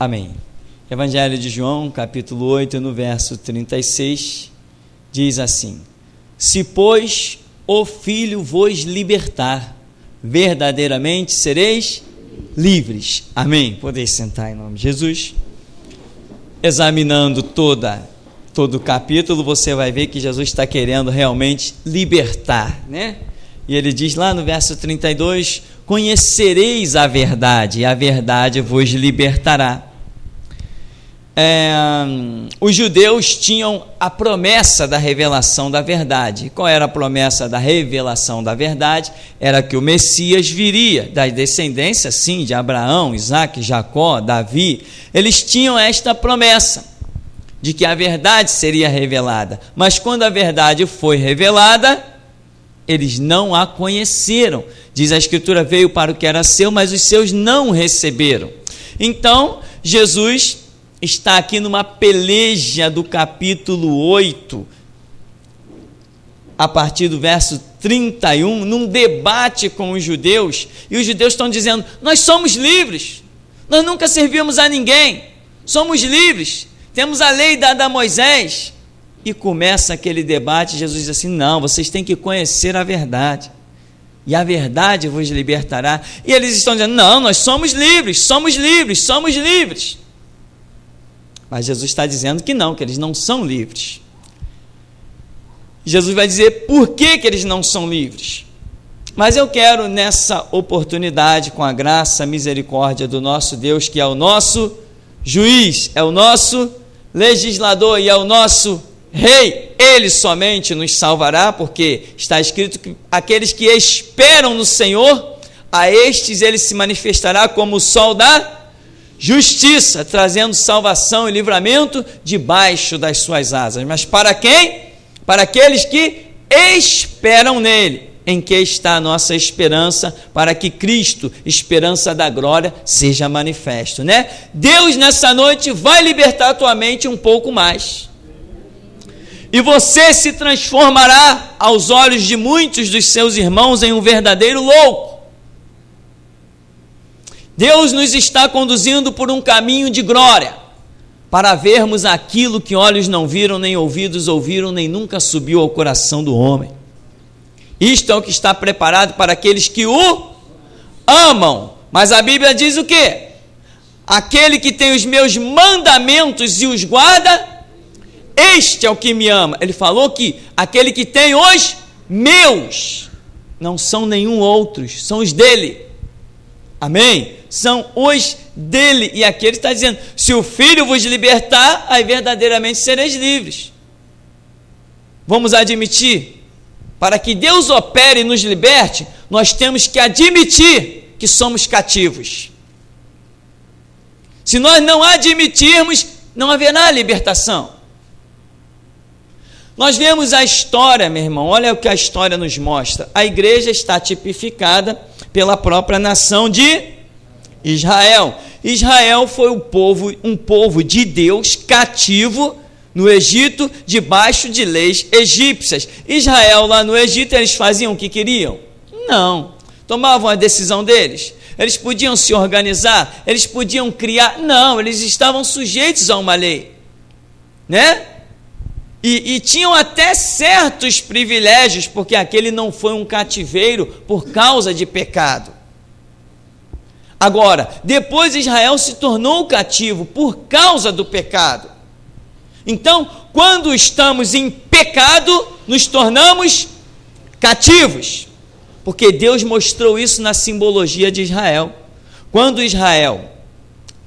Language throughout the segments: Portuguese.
Amém. Evangelho de João, capítulo 8, no verso 36, diz assim: Se, pois, o Filho vos libertar, verdadeiramente sereis livres. Amém. Podeis sentar em nome de Jesus. Examinando todo o capítulo, você vai ver que Jesus está querendo realmente libertar, né? E ele diz lá no verso 32, conhecereis a verdade, e a verdade vos libertará. Os judeus tinham a promessa da revelação da verdade. Qual era a promessa da revelação da verdade? Era que o Messias viria da descendência, sim, de Abraão, Isaac, Jacó, Davi. Eles tinham esta promessa de que a verdade seria revelada. Mas quando a verdade foi revelada, eles não a conheceram. Diz a Escritura, veio para o que era seu, mas os seus não receberam. Então, Jesus está aqui numa peleja do capítulo 8, a partir do verso 31, num debate com os judeus, e os judeus estão dizendo, nós somos livres, nós nunca servimos a ninguém, somos livres, temos a lei dada a Moisés, e começa aquele debate. Jesus diz assim, não, vocês têm que conhecer a verdade, e a verdade vos libertará. E eles estão dizendo, não, nós somos livres, somos livres, somos livres. Mas Jesus está dizendo que não, que eles não são livres. Jesus vai dizer por que eles não são livres. Mas eu quero, nessa oportunidade, com a graça, a misericórdia do nosso Deus, que é o nosso juiz, é o nosso legislador e é o nosso rei, ele somente nos salvará, porque está escrito que aqueles que esperam no Senhor, a estes ele se manifestará como o sol da justiça, trazendo salvação e livramento debaixo das suas asas. Mas para quem? Para aqueles que esperam nele, em que está a nossa esperança, para que Cristo, esperança da glória, seja manifesto, né? Deus nessa noite vai libertar a tua mente um pouco mais, e você se transformará aos olhos de muitos dos seus irmãos em um verdadeiro louco. Deus nos está conduzindo por um caminho de glória, para vermos aquilo que olhos não viram, nem ouvidos ouviram, nem nunca subiu ao coração do homem. Isto é o que está preparado para aqueles que o amam. Mas a Bíblia diz o quê? Aquele que tem os meus mandamentos e os guarda, este é o que me ama. Ele falou que aquele que tem os meus, não são nenhum outros, são os dele. Amém? São os dele. E aqui ele está dizendo, se o Filho vos libertar, aí verdadeiramente sereis livres. Vamos admitir, para que Deus opere e nos liberte, nós temos que admitir que somos cativos. Se nós não admitirmos, não haverá libertação. Nós vemos a história, meu irmão, olha o que a história nos mostra. A igreja está tipificada pela própria nação de Israel. Israel foi um povo de Deus cativo no Egito, debaixo de leis egípcias. Israel lá no Egito, eles faziam o que queriam? Não. Tomavam a decisão deles? Eles podiam se organizar? Eles podiam criar? Não, eles estavam sujeitos a uma lei, né? E tinham até certos privilégios, porque aquele não foi um cativeiro por causa de pecado. Agora, depois Israel se tornou cativo por causa do pecado. Então, quando estamos em pecado, nos tornamos cativos, porque Deus mostrou isso na simbologia de Israel. Quando Israel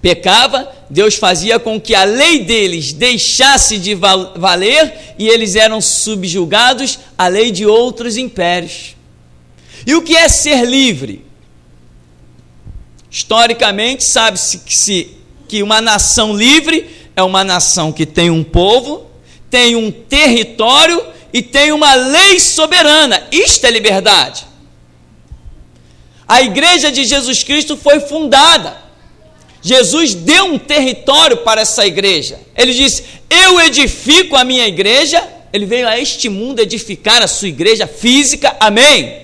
pecava, Deus fazia com que a lei deles deixasse de valer e eles eram subjugados à lei de outros impérios. E o que é ser livre? Historicamente, sabe-se que uma nação livre é uma nação que tem um povo, tem um território e tem uma lei soberana. Isto é liberdade. A igreja de Jesus Cristo foi fundada. Jesus deu um território para essa igreja. Ele disse, eu edifico a minha igreja. Ele veio a este mundo edificar a sua igreja física, amém?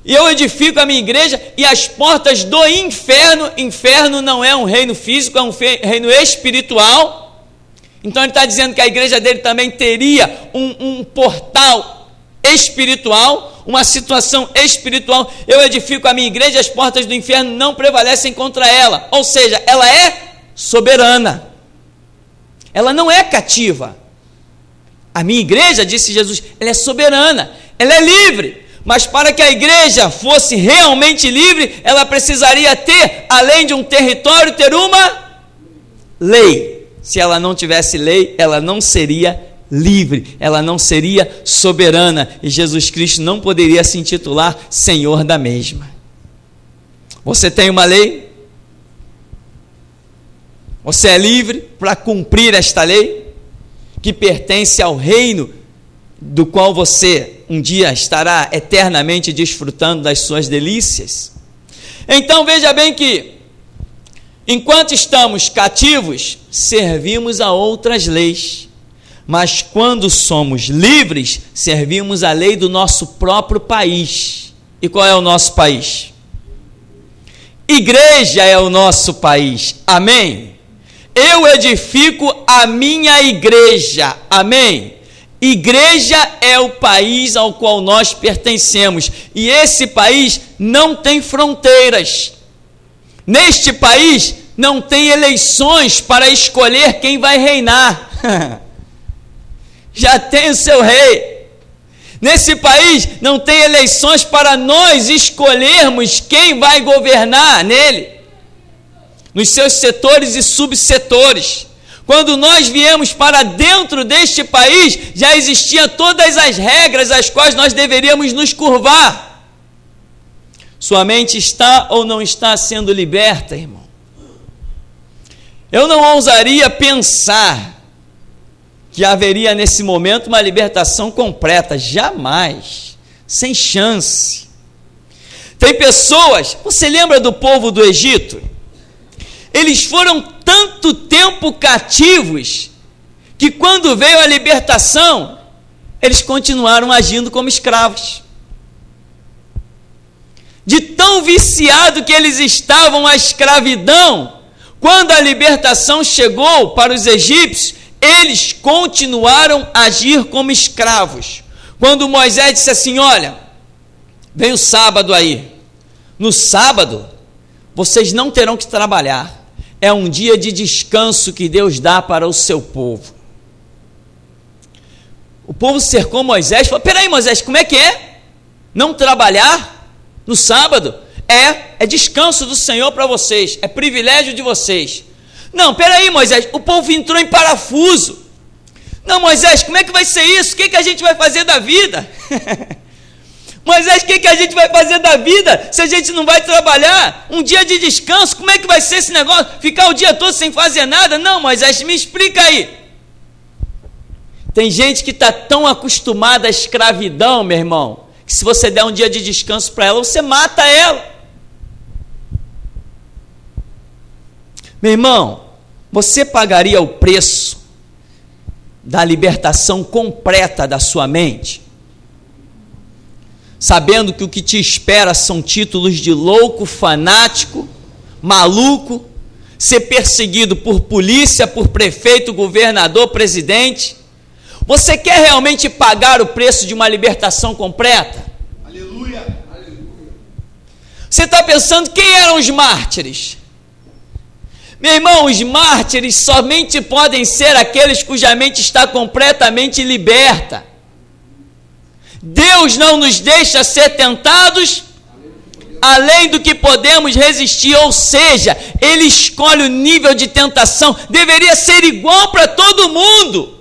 e eu edifico a minha igreja, e as portas do inferno não é um reino físico, é um reino espiritual. Então ele está dizendo que a igreja dele também teria um portal espiritual, uma situação espiritual. Eu edifico a minha igreja, as portas do inferno não prevalecem contra ela. Ou seja, ela é soberana, ela não é cativa. A minha igreja, disse Jesus, ela é soberana, ela é livre. Mas para que a igreja fosse realmente livre, ela precisaria ter, além de um território, ter uma lei. Se ela não tivesse lei, ela não seria livre, ela não seria soberana, e Jesus Cristo não poderia se intitular Senhor da mesma. Você tem uma lei? Você é livre para cumprir esta lei, que pertence ao reino do qual você um dia estará eternamente desfrutando das suas delícias? Então veja bem que, enquanto estamos cativos, servimos a outras leis, mas quando somos livres, servimos a lei do nosso próprio país. E qual é o nosso país? Igreja é o nosso país, amém? Eu edifico a minha igreja, amém? Igreja é o país ao qual nós pertencemos, e esse país não tem fronteiras. Neste país não tem eleições para escolher quem vai reinar. Já tem o seu rei. Nesse país não tem eleições para nós escolhermos quem vai governar nele, nos seus setores e subsetores. Quando nós viemos para dentro deste país, já existiam todas as regras às quais nós deveríamos nos curvar. Sua mente está ou não está sendo liberta, irmão? Eu não ousaria pensar que haveria nesse momento uma libertação completa, jamais, sem chance. Tem pessoas, você lembra do povo do Egito? Eles foram tanto tempo cativos, que quando veio a libertação, eles continuaram agindo como escravos. De tão viciado que eles estavam à escravidão, quando a libertação chegou para os egípcios, eles continuaram a agir como escravos. Quando Moisés disse assim: olha, vem o sábado aí, no sábado vocês não terão que trabalhar, é um dia de descanso que Deus dá para o seu povo. O povo cercou Moisés e falou: peraí, Moisés, como é que é? Não trabalhar no sábado? É descanso do Senhor para vocês, é privilégio de vocês. Não, peraí, Moisés, o povo entrou em parafuso. Não, Moisés, como é que vai ser isso? O que a gente vai fazer da vida? Moisés, o que a gente vai fazer da vida se a gente não vai trabalhar? Um dia de descanso, como é que vai ser esse negócio? Ficar o dia todo sem fazer nada? Não, Moisés, me explica aí. Tem gente que está tão acostumada à escravidão, meu irmão, que se você der um dia de descanso para ela, você mata ela. Meu irmão, você pagaria o preço da libertação completa da sua mente, sabendo que o que te espera são títulos de louco, fanático, maluco, ser perseguido por polícia, por prefeito, governador, presidente? Você quer realmente pagar o preço de uma libertação completa? Aleluia! Você está pensando quem eram os mártires? Meu irmão, os mártires somente podem ser aqueles cuja mente está completamente liberta. Deus não nos deixa ser tentados além do que podemos resistir, ou seja, Ele escolhe o nível de tentação. Deveria ser igual para todo mundo,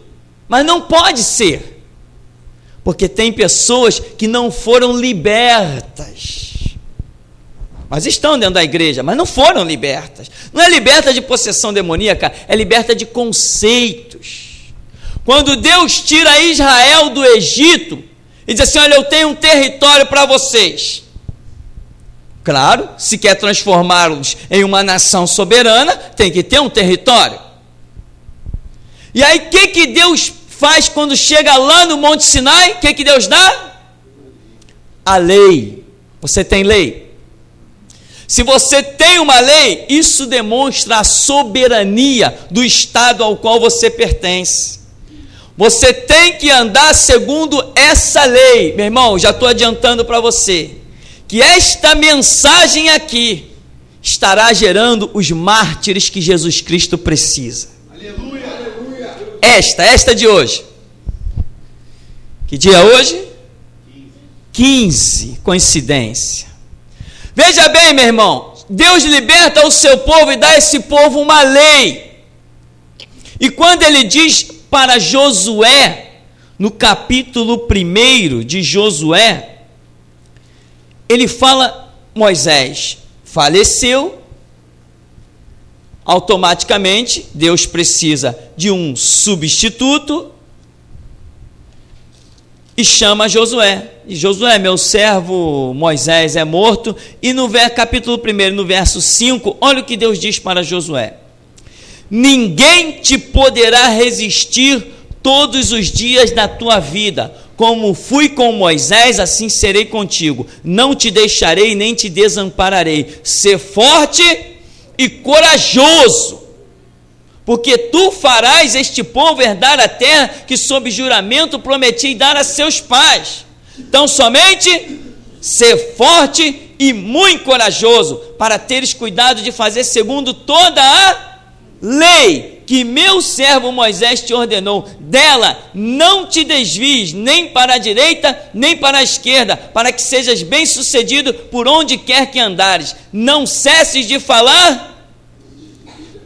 mas não pode ser, porque tem pessoas que não foram libertas, mas estão dentro da igreja, mas não foram libertas. Não é liberta de possessão demoníaca, é liberta de conceitos. Quando Deus tira Israel do Egito e diz assim: olha, eu tenho um território para vocês. Claro, se quer transformá-los em uma nação soberana, tem que ter um território. E aí o que Deus faz quando chega lá no Monte Sinai? O que Deus dá? A lei. Você tem lei? Se você tem uma lei, isso demonstra a soberania do estado ao qual você pertence. Você tem que andar segundo essa lei. Meu irmão, já estou adiantando para você que esta mensagem aqui estará gerando os mártires que Jesus Cristo precisa. Aleluia, aleluia. Esta de hoje. Que dia é hoje? 15. Coincidência. Veja bem, meu irmão, Deus liberta o seu povo e dá a esse povo uma lei. E quando ele diz para Josué, no capítulo 1 de Josué, ele fala: Moisés faleceu, automaticamente Deus precisa de um substituto e chama Josué. E Josué, meu servo Moisés é morto. E no capítulo 1, no verso 5, olha o que Deus diz para Josué: ninguém te poderá resistir todos os dias da tua vida. Como fui com Moisés, assim serei contigo. Não te deixarei nem te desampararei. Sê forte e corajoso, porque tu farás este povo herdar a terra que sob juramento prometi dar a seus pais. Então somente ser forte e muito corajoso, para teres cuidado de fazer segundo toda a lei que meu servo Moisés te ordenou. Dela não te desvies nem para a direita nem para a esquerda, para que sejas bem sucedido por onde quer que andares. Não cesses de falar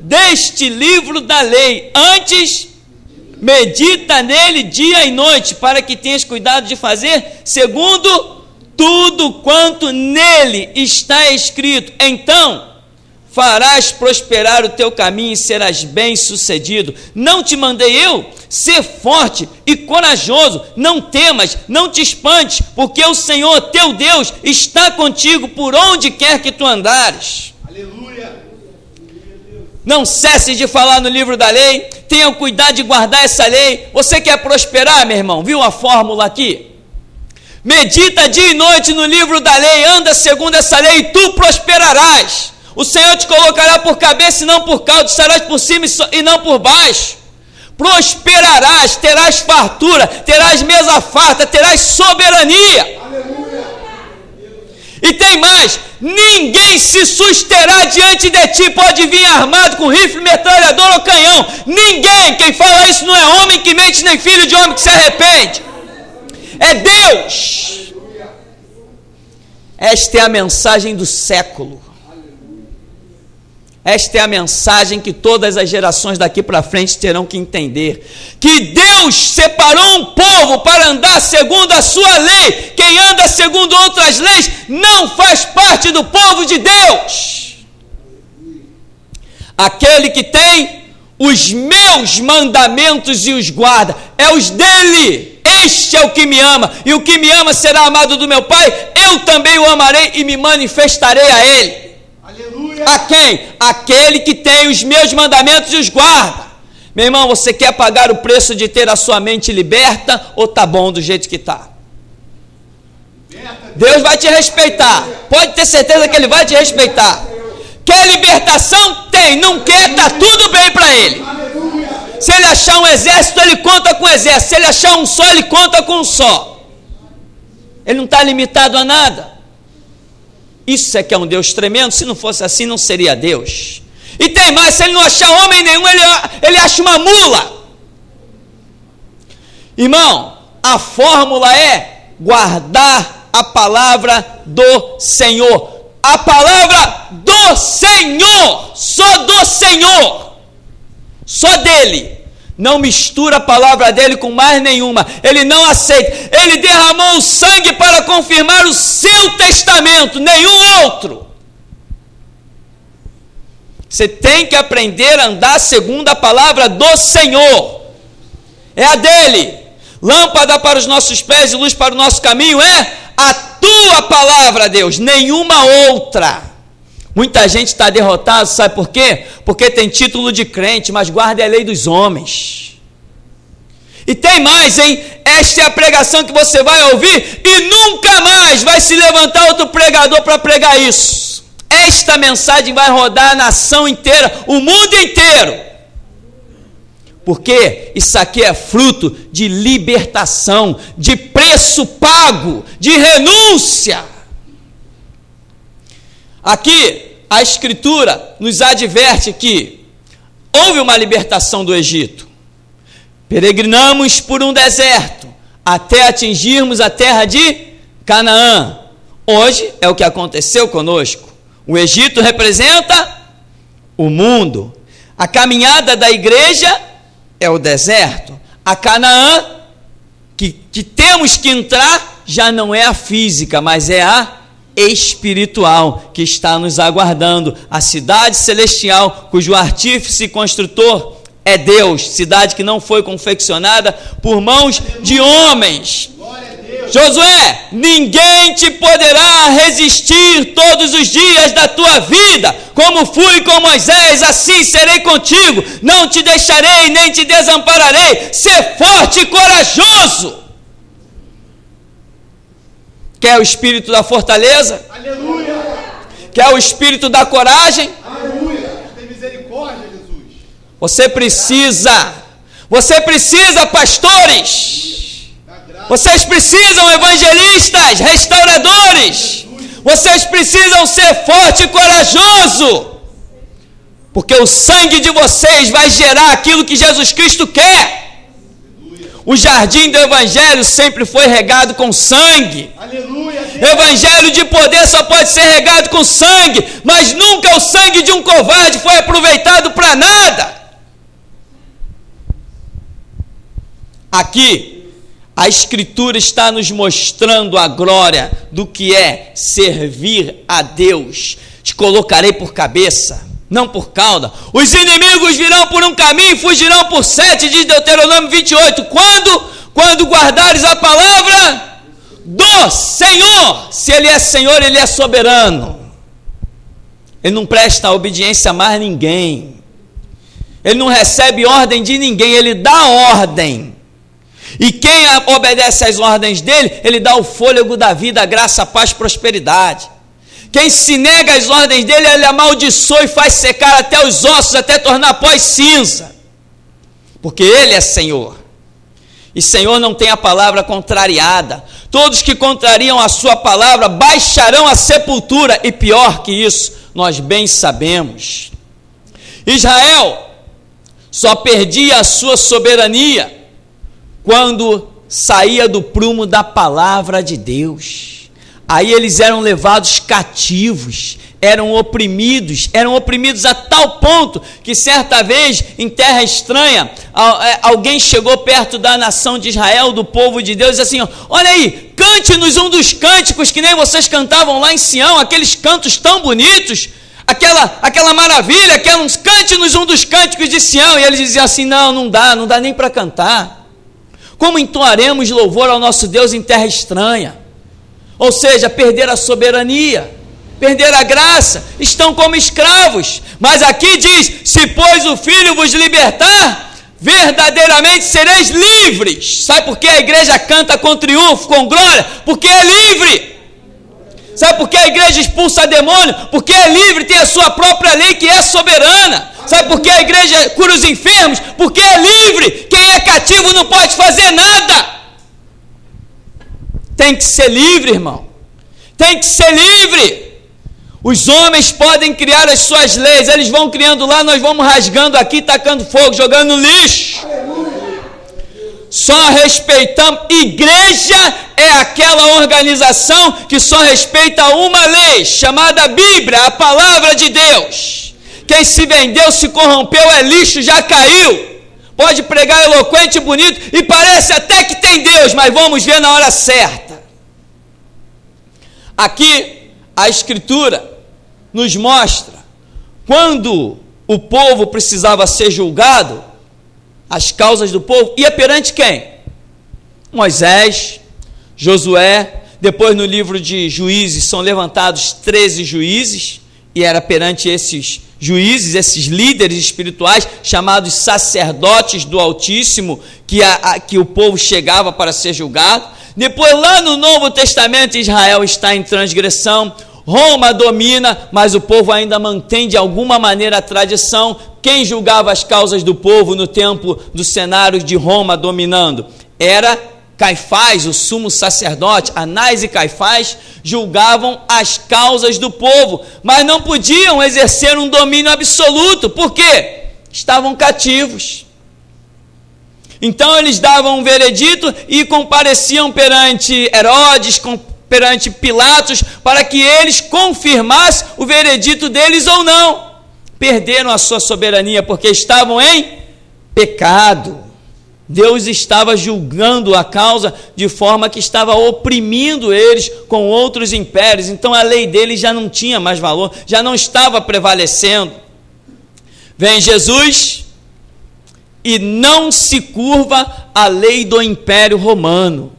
deste livro da lei, antes medita nele dia e noite, para que tenhas cuidado de fazer segundo tudo quanto nele está escrito. Então farás prosperar o teu caminho e serás bem sucedido. Não te mandei eu? Ser forte e corajoso, não temas, não te espantes, porque o Senhor teu Deus está contigo por onde quer que tu andares. Aleluia. Não cesse de falar no livro da lei, tenha cuidado de guardar essa lei. Você quer prosperar, meu irmão? Viu a fórmula aqui? Medita dia e noite no livro da lei, anda segundo essa lei e tu prosperarás. O Senhor te colocará por cabeça e não por cauda, estarás por cima e não por baixo. Prosperarás, terás fartura, terás mesa farta, terás soberania. Aleluia. E tem mais: ninguém se susterá diante de ti. Pode vir armado com rifle, metralhador ou canhão. Ninguém. Quem fala isso não é homem que mente, nem filho de homem que se arrepende. É Deus. Esta é a mensagem do século. Esta é a mensagem que todas as gerações daqui para frente terão que entender: que Deus separou um povo para andar segundo a sua lei. Quem anda segundo outras leis não faz parte do povo de Deus. Aquele que tem os meus mandamentos e os guarda, é os dele. Este é o que me ama, e o que me ama será amado do meu Pai. Eu também o amarei e me manifestarei a ele. A quem? Aquele que tem os meus mandamentos e os guarda. Meu irmão, você quer pagar o preço de ter a sua mente liberta, ou tá bom do jeito que tá? Deus vai te respeitar, pode ter certeza que Ele vai te respeitar. Quer libertação? Tem. Não quer? Tá tudo bem para Ele. Se Ele achar um exército, Ele conta com o exército. Se Ele achar um só, Ele conta com um só. Ele não está limitado a nada. Isso é que é um Deus tremendo. Se não fosse assim, não seria Deus. E tem mais: se Ele não achar homem nenhum, ele acha uma mula. Irmão, a fórmula é guardar a palavra do Senhor. A palavra do Senhor, só do Senhor, só dele. Não mistura a palavra dele com mais nenhuma. Ele não aceita. Ele derramou o sangue para confirmar o seu testamento, nenhum outro. Você tem que aprender a andar segundo a palavra do Senhor. É a dele. Lâmpada para os nossos pés e luz para o nosso caminho é a tua palavra, Deus, nenhuma outra. Muita gente está derrotada, sabe por quê? Porque tem título de crente, mas guarda a lei dos homens. E tem mais, hein? Esta é a pregação que você vai ouvir e nunca mais vai se levantar outro pregador para pregar isso. Esta mensagem vai rodar a nação inteira, o mundo inteiro. Porque isso aqui é fruto de libertação, de preço pago, de renúncia. Aqui, a Escritura nos adverte que houve uma libertação do Egito. Peregrinamos por um deserto, até atingirmos a terra de Canaã. Hoje é o que aconteceu conosco. O Egito representa o mundo. A caminhada da igreja é o deserto. A Canaã, que temos que entrar, já não é a física, mas é a espiritual, que está nos aguardando. A cidade celestial, cujo artífice e construtor é Deus. Cidade que não foi confeccionada por mãos de homens. Josué, ninguém te poderá resistir todos os dias da tua vida. Como fui com Moisés, assim serei contigo. Não te deixarei, nem te desampararei. Ser forte e corajoso. Quer o espírito da fortaleza? Aleluia. Quer o espírito da coragem? Aleluia. Tem misericórdia, Jesus. Você precisa, pastores. Vocês precisam, evangelistas, restauradores. Vocês precisam ser forte e corajoso. Porque o sangue de vocês vai gerar aquilo que Jesus Cristo quer. O jardim do evangelho sempre foi regado com sangue. Aleluia, evangelho de poder só pode ser regado com sangue, mas nunca o sangue de um covarde foi aproveitado para nada. Aqui, a Escritura está nos mostrando a glória do que é servir a Deus. Te colocarei por cabeça, não por cauda. Os inimigos virão por um caminho e fugirão por 7, diz Deuteronômio 28. Quando guardares a palavra do Senhor. Se Ele é Senhor, Ele é soberano. Ele não presta obediência a mais ninguém. Ele não recebe ordem de ninguém, Ele dá ordem. E quem obedece às ordens dele, ele dá o fôlego da vida, a graça, a paz, prosperidade. Quem se nega às ordens dele, ele amaldiçoa e faz secar até os ossos, até tornar pó e cinza. Porque ele é Senhor. E Senhor não tem a palavra contrariada. Todos que contrariam a sua palavra baixarão a sepultura. E pior que isso, nós bem sabemos. Israel só perdia a sua soberania quando saía do prumo da palavra de Deus. Aí eles eram levados cativos, eram oprimidos a tal ponto que certa vez, em terra estranha, alguém chegou perto da nação de Israel, do povo de Deus, e disse assim: olha aí, cante-nos um dos cânticos que nem vocês cantavam lá em Sião, aqueles cantos tão bonitos, aquela maravilha, cante-nos um dos cânticos de Sião. E eles diziam assim: não dá nem para cantar. Como entoaremos louvor ao nosso Deus em terra estranha? Ou seja, perder a soberania, perder a graça, estão como escravos. Mas aqui diz: se pois o Filho vos libertar, verdadeiramente sereis livres. Sabe por que a igreja canta com triunfo, com glória? Porque é livre. Sabe por que a igreja expulsa demônio? Porque é livre, tem a sua própria lei que é soberana. Sabe por que a igreja cura os enfermos? Porque é livre. Quem é cativo não pode fazer nada. Tem que ser livre, irmão. Tem que ser livre. Os homens podem criar as suas leis. Eles vão criando lá, nós vamos rasgando aqui, tacando fogo, jogando no lixo. Só respeitamos. Igreja é aquela organização que só respeita uma lei, chamada Bíblia, a palavra de Deus. Quem se vendeu, se corrompeu, é lixo, já caiu. Pode pregar eloquente e bonito, e parece até que tem Deus, mas vamos ver na hora certa. Aqui, a Escritura nos mostra, quando o povo precisava ser julgado, as causas do povo, ia perante quem? Moisés, Josué. Depois no livro de Juízes são levantados 13 juízes, e era perante esses juízes, esses líderes espirituais, chamados sacerdotes do Altíssimo, que o povo chegava para ser julgado. Depois, lá no Novo Testamento, Israel está em transgressão, Roma domina, mas o povo ainda mantém de alguma maneira a tradição. Quem julgava as causas do povo no tempo do cenário de Roma dominando? Era Caifás, o sumo sacerdote. Anás e Caifás julgavam as causas do povo, mas não podiam exercer um domínio absoluto. Por quê? Estavam cativos. Então eles davam um veredito e compareciam perante Herodes, perante Pilatos, para que eles confirmassem o veredito deles ou não. Perderam a sua soberania porque estavam em pecado. Deus estava julgando a causa de forma que estava oprimindo eles com outros impérios. Então a lei deles já não tinha mais valor, já não estava prevalecendo. Vem Jesus e não se curva à lei do Império Romano.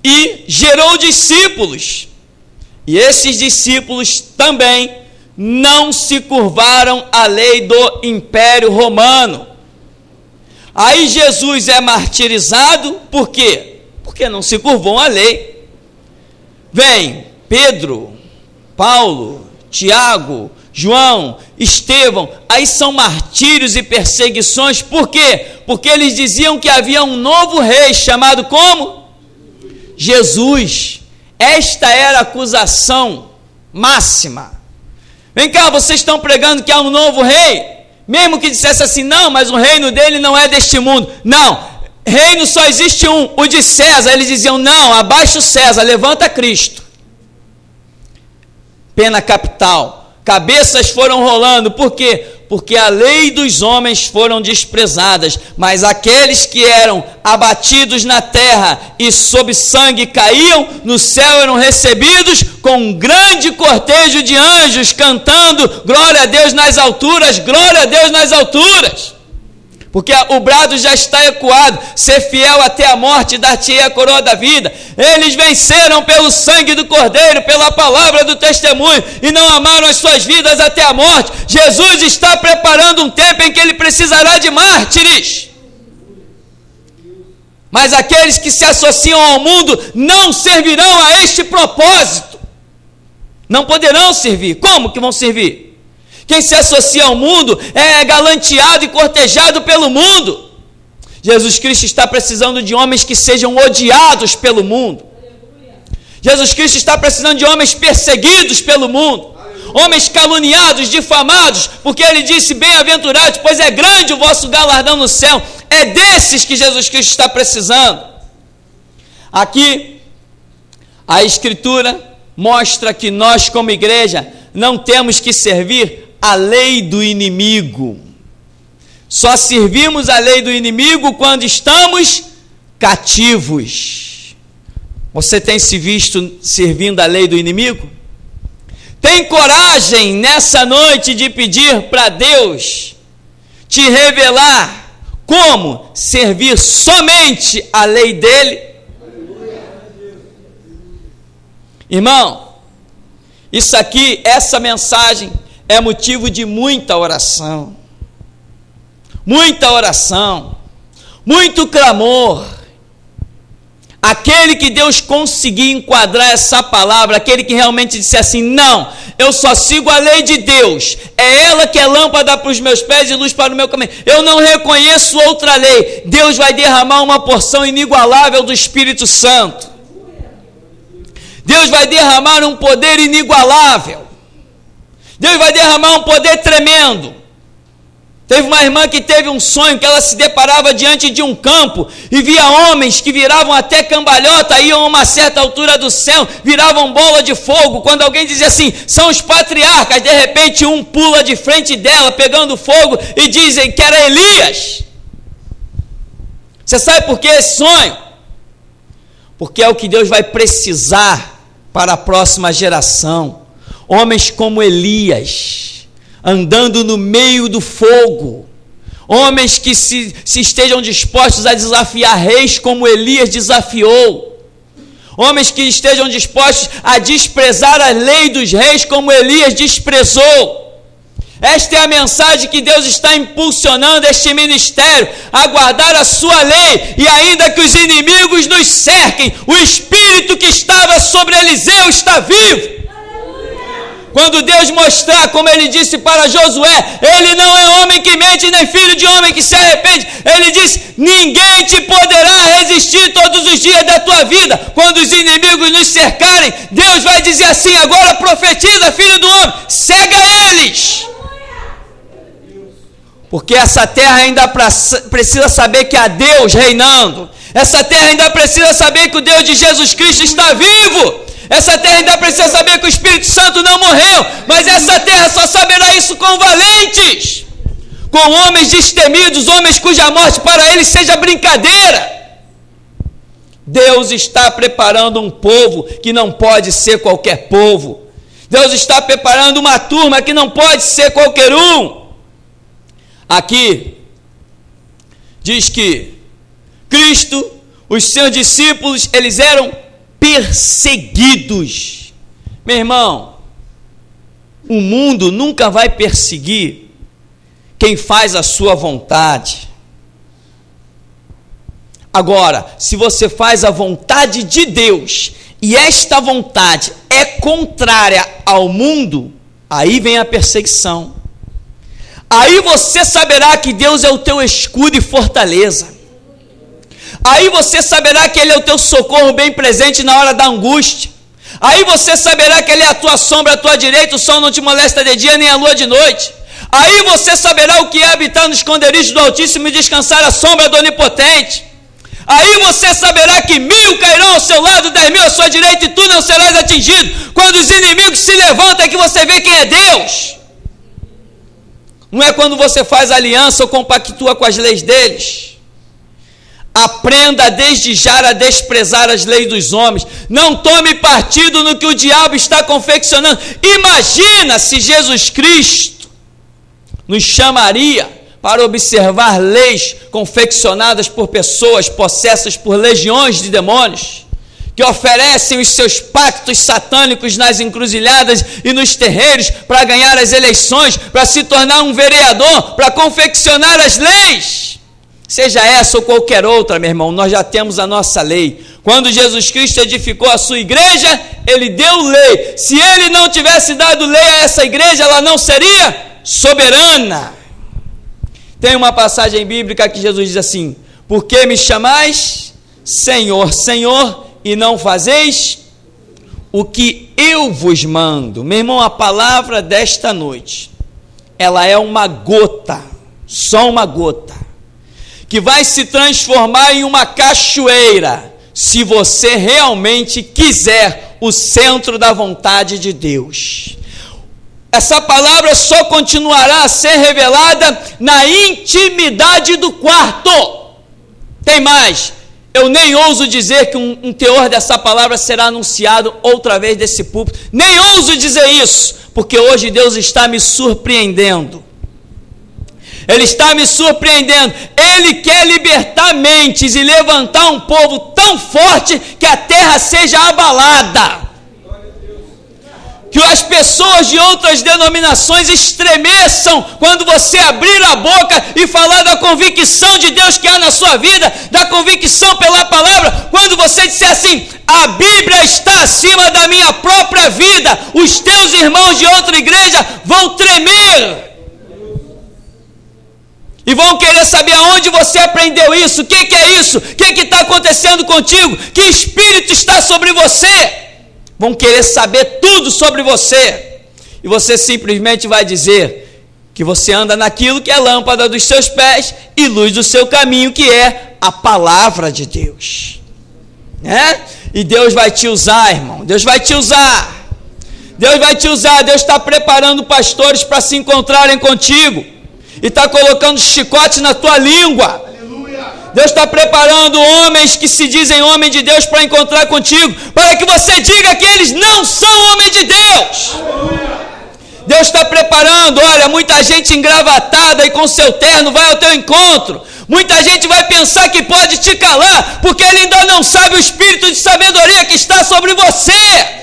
E gerou discípulos. E esses discípulos também não se curvaram à lei do Império Romano. Aí Jesus é martirizado, por quê? Porque não se curvou à lei. Vem Pedro, Paulo, Tiago, João, Estevão, aí são martírios e perseguições. Por quê? Porque eles diziam que havia um novo rei, chamado como? Jesus. Esta era a acusação máxima. Vem cá, vocês estão pregando que há um novo rei? Mesmo que dissesse assim, não, mas o reino dele não é deste mundo. Não, reino só existe um, o de César. Eles diziam, não, abaixo César, levanta Cristo. Pena capital. Cabeças foram rolando, por quê? Porque a lei dos homens foram desprezadas, mas aqueles que eram abatidos na terra e sob sangue caíam, no céu eram recebidos com um grande cortejo de anjos, cantando, glória a Deus nas alturas, glória a Deus nas alturas. Porque o brado já está ecoado, ser fiel até a morte, dar-te-ei a coroa da vida. Eles venceram pelo sangue do Cordeiro, pela palavra do testemunho, e não amaram as suas vidas até a morte. Jesus está preparando um tempo em que ele precisará de mártires. Mas aqueles que se associam ao mundo não servirão a este propósito. Não poderão servir. Como que vão servir? Quem se associa ao mundo é galanteado e cortejado pelo mundo. Jesus Cristo está precisando de homens que sejam odiados pelo mundo. Jesus Cristo está precisando de homens perseguidos pelo mundo. Homens caluniados, difamados, porque ele disse, bem-aventurados, pois é grande o vosso galardão no céu. É desses que Jesus Cristo está precisando. Aqui, a Escritura mostra que nós, como igreja, não temos que servir a lei do inimigo. Só servimos a lei do inimigo quando estamos cativos. Você tem se visto servindo a lei do inimigo? Tem coragem nessa noite de pedir para Deus te revelar como servir somente a lei dele? Irmão, isso aqui, essa mensagem é motivo de muita oração, muito clamor. Aquele que Deus conseguir enquadrar essa palavra, aquele que realmente disse assim, não, eu só sigo a lei de Deus, é ela que é lâmpada para os meus pés e luz para o meu caminho, eu não reconheço outra lei. Deus vai derramar uma porção inigualável do Espírito Santo. Deus vai derramar um poder inigualável. Deus vai derramar um poder tremendo. Teve uma irmã que teve um sonho que ela se deparava diante de um campo e via homens que viravam até cambalhota, iam a uma certa altura do céu, viravam bola de fogo. Quando alguém dizia assim, são os patriarcas, de repente um pula de frente dela, pegando fogo, e dizem que era Elias. Você sabe por que esse sonho? Porque é o que Deus vai precisar para a próxima geração. Homens como Elias, andando no meio do fogo. Homens que se estejam dispostos a desafiar reis como Elias desafiou. homens que estejam dispostos a desprezar a lei dos reis como Elias desprezou. Esta é a mensagem que Deus está impulsionando este ministério, a guardar a sua lei, e ainda que os inimigos nos cerquem, o Espírito que estava sobre Eliseu está vivo. Quando Deus mostrar, como ele disse para Josué, ele não é homem que mente, nem filho de homem que se arrepende, ele disse, ninguém te poderá resistir todos os dias da tua vida. Quando os inimigos nos cercarem, Deus vai dizer assim, agora profetiza, filho do homem, cega eles. Porque essa terra ainda precisa saber que há Deus reinando. Essa terra ainda precisa saber que o Deus de Jesus Cristo está vivo. Essa terra ainda precisa saber que o Espírito Santo não morreu. Mas essa terra só saberá isso com valentes, com homens destemidos, homens cuja morte para eles seja brincadeira. Deus está preparando um povo que não pode ser qualquer povo. Deus está preparando uma turma que não pode ser qualquer um. Aqui diz que Cristo, os seus discípulos, eles eram perseguidos. Meu irmão, o mundo nunca vai perseguir quem faz a sua vontade. Agora, se você faz a vontade de Deus e esta vontade é contrária ao mundo, aí vem a perseguição. Aí você saberá que Deus é o teu escudo e fortaleza. Aí você saberá que Ele é o teu socorro bem presente na hora da angústia. Aí você saberá que Ele é a tua sombra, a tua direita, o sol não te molesta de dia, nem a lua de noite. Aí você saberá o que é habitar no esconderijo do Altíssimo e descansar à sombra do Onipotente. Aí você saberá que 1000 cairão ao seu lado, 10.000 à sua direita, e tu não serás atingido. Quando os inimigos se levantam é que você vê quem é Deus. Não é quando você faz aliança ou compactua com as leis deles. Aprenda desde já a desprezar as leis dos homens. Não tome partido no que o diabo está confeccionando. Imagina se Jesus Cristo nos chamaria para observar leis confeccionadas por pessoas possessas por legiões de demônios, que oferecem os seus pactos satânicos nas encruzilhadas e nos terreiros para ganhar as eleições, para se tornar um vereador, para confeccionar as leis. Seja essa ou qualquer outra, meu irmão, nós já temos a nossa lei. Quando Jesus Cristo edificou a sua igreja, Ele deu lei. Se Ele não tivesse dado lei a essa igreja, ela não seria soberana. Tem uma passagem bíblica que Jesus diz assim, por que me chamais Senhor, Senhor, e não fazeis o que eu vos mando? Meu irmão, a palavra desta noite, ela é uma gota, só uma gota, que vai se transformar em uma cachoeira, se você realmente quiser o centro da vontade de Deus. Essa palavra só continuará a ser revelada na intimidade do quarto. Tem mais, eu nem ouso dizer que um teor dessa palavra será anunciado outra vez desse púlpito, nem ouso dizer isso, porque hoje Deus está me surpreendendo. Ele está me surpreendendo. Ele quer libertar mentes e levantar um povo tão forte que a terra seja abalada. Que as pessoas de outras denominações estremeçam quando você abrir a boca e falar da convicção de Deus que há na sua vida, da convicção pela palavra. Quando você disser assim, a Bíblia está acima da minha própria vida, os teus irmãos de outra igreja vão tremer. E vão querer saber aonde você aprendeu isso, o que é isso, o que está acontecendo contigo, que espírito está sobre você. Vão querer saber tudo sobre você. E você simplesmente vai dizer que você anda naquilo que é lâmpada dos seus pés e luz do seu caminho, que é a palavra de Deus. E Deus vai te usar, irmão. Deus vai te usar. Deus vai te usar. Deus está preparando pastores para se encontrarem contigo. E está colocando chicote na tua língua. Deus está preparando homens que se dizem homem de Deus para encontrar contigo, para que você diga que eles não são homem de Deus. Deus está preparando, olha, muita gente engravatada e com seu terno vai ao teu encontro. Muita gente vai pensar que pode te calar, porque ele ainda não sabe o espírito de sabedoria que está sobre você.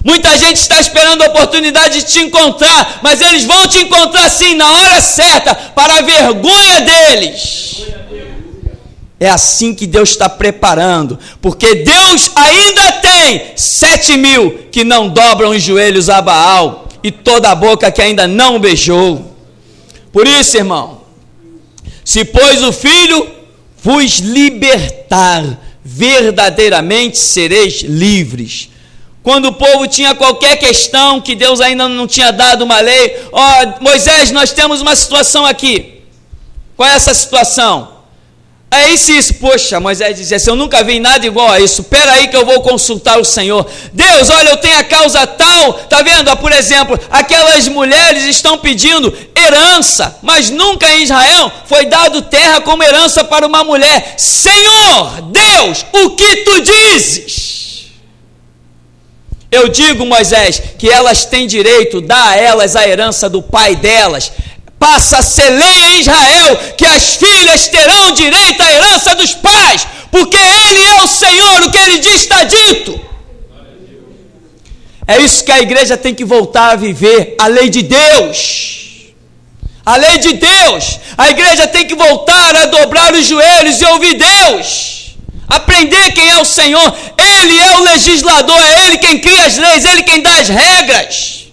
Muita gente está esperando a oportunidade de te encontrar, mas eles vão te encontrar sim, na hora certa, para a vergonha deles. É assim que Deus está preparando, porque Deus ainda tem 7.000 que não dobram os joelhos a Baal, e toda a boca que ainda não beijou. Por isso, irmão, se pois o Filho vos libertar, verdadeiramente sereis livres. Quando o povo tinha qualquer questão, que Deus ainda não tinha dado uma lei, Moisés, nós temos uma situação aqui. Qual é essa situação? É isso. Poxa, Moisés dizia assim, eu nunca vi nada igual a isso, espera aí que eu vou consultar o Senhor. Deus, olha, eu tenho a causa tal, tá vendo? Por exemplo, aquelas mulheres estão pedindo herança, mas nunca em Israel foi dado terra como herança para uma mulher. Senhor, Deus, o que tu dizes? Eu digo, Moisés, que elas têm direito, dá a elas a herança do pai delas. Passa a ser lei em Israel que as filhas terão direito à herança dos pais, porque Ele é o Senhor, o que Ele diz está dito. É isso que a igreja tem que voltar a viver, a lei de Deus. A lei de Deus. A igreja tem que voltar a dobrar os joelhos e ouvir Deus. Aprender quem é o Senhor. Ele é o legislador, é Ele quem cria as leis, Ele quem dá as regras.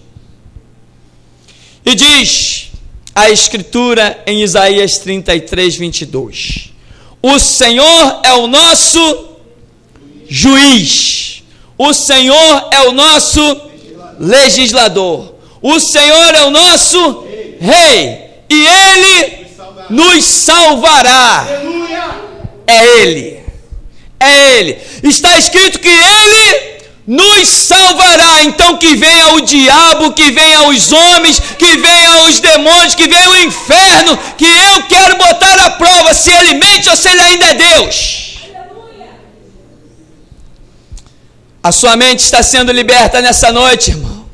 E diz a Escritura em Isaías 33, 22. O Senhor é o nosso juiz. O Senhor é o nosso legislador. O Senhor é o nosso rei. E Ele nos salvará. É Ele. É Ele. Está escrito que Ele nos salvará. Então que venha o diabo, que venha os homens, que venha os demônios, que venha o inferno, que eu quero botar à prova se Ele mente ou se Ele ainda é Deus. A sua mente está sendo liberta nessa noite, irmão.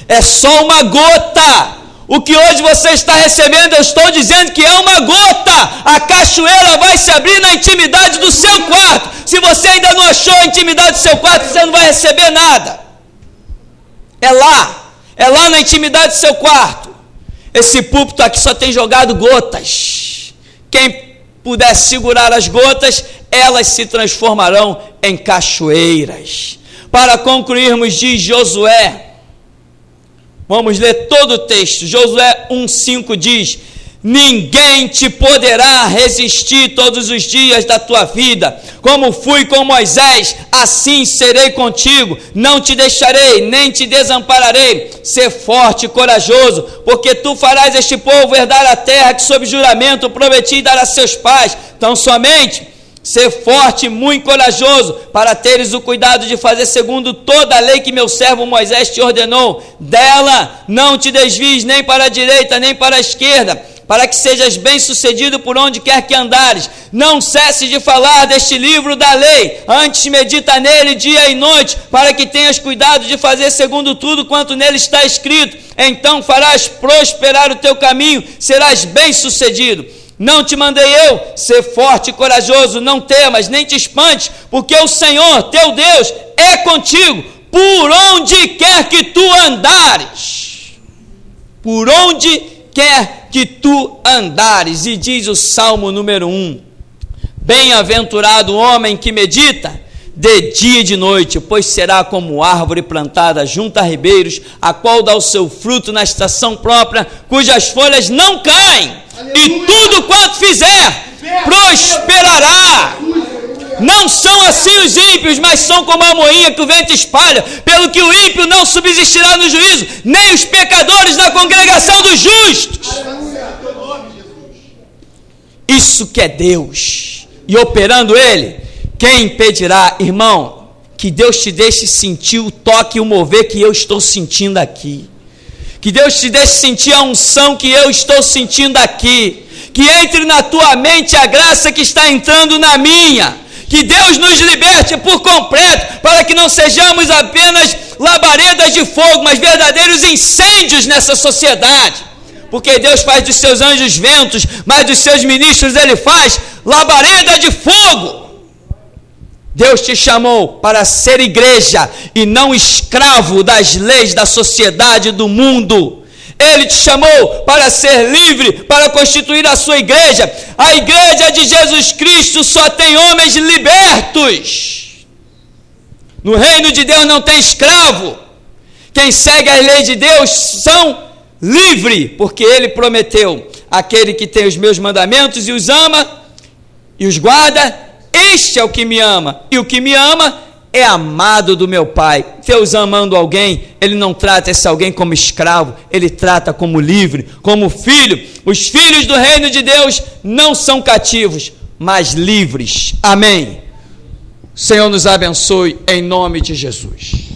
É só uma gota. O que hoje você está recebendo, eu estou dizendo que é uma gota. A cachoeira vai se abrir na intimidade do seu quarto. Se você ainda não achou a intimidade do seu quarto, você não vai receber nada. É lá na intimidade do seu quarto. Esse púlpito aqui só tem jogado gotas. Quem puder segurar as gotas, elas se transformarão em cachoeiras. Para concluirmos, diz Josué, vamos ler todo o texto. Josué 1,5 diz: ninguém te poderá resistir todos os dias da tua vida. Como fui com Moisés, assim serei contigo. Não te deixarei, nem te desampararei. Ser forte e corajoso, porque tu farás este povo herdar a terra que sob juramento prometi dar a seus pais. Então somente ser forte e muito corajoso, para teres o cuidado de fazer segundo toda a lei que meu servo Moisés te ordenou. Dela não te desvies nem para a direita, nem para a esquerda, para que sejas bem-sucedido por onde quer que andares. Não cesse de falar deste livro da lei, antes medita nele dia e noite, para que tenhas cuidado de fazer segundo tudo quanto nele está escrito. Então farás prosperar o teu caminho, serás bem-sucedido. Não te mandei eu ser forte e corajoso, não temas, nem te espantes, porque o Senhor, teu Deus, é contigo, por onde quer que tu andares. Por onde quer que tu andares. E diz o Salmo número 1, bem-aventurado o homem que medita de dia e de noite, pois será como árvore plantada junto a ribeiros, a qual dá o seu fruto na estação própria, cujas folhas não caem. E tudo quanto fizer, prosperará. Não são assim os ímpios, mas são como a moinha que o vento espalha. Pelo que o ímpio não subsistirá no juízo, nem os pecadores na congregação dos justos. Isso que é Deus. E operando Ele, quem impedirá? Irmão, que Deus te deixe sentir o toque e o mover que eu estou sentindo aqui. Que Deus te deixe sentir a unção que eu estou sentindo aqui. Que entre na tua mente a graça que está entrando na minha. Que Deus nos liberte por completo, para que não sejamos apenas labaredas de fogo, mas verdadeiros incêndios nessa sociedade. porque Deus faz dos seus anjos ventos, mas dos seus ministros Ele faz labareda de fogo. Deus te chamou para ser igreja e não escravo das leis da sociedade do mundo. Ele te chamou para ser livre, para constituir a sua igreja. A igreja de Jesus Cristo só tem homens libertos. No reino de Deus não tem escravo. Quem segue as leis de Deus são livres, porque Ele prometeu: aquele que tem os meus mandamentos e os ama e os guarda, este é o que me ama, e o que me ama é amado do meu Pai. Deus amando alguém, Ele não trata esse alguém como escravo, Ele trata como livre, como filho. Os filhos do reino de Deus não são cativos, mas livres. Amém. O Senhor nos abençoe em nome de Jesus.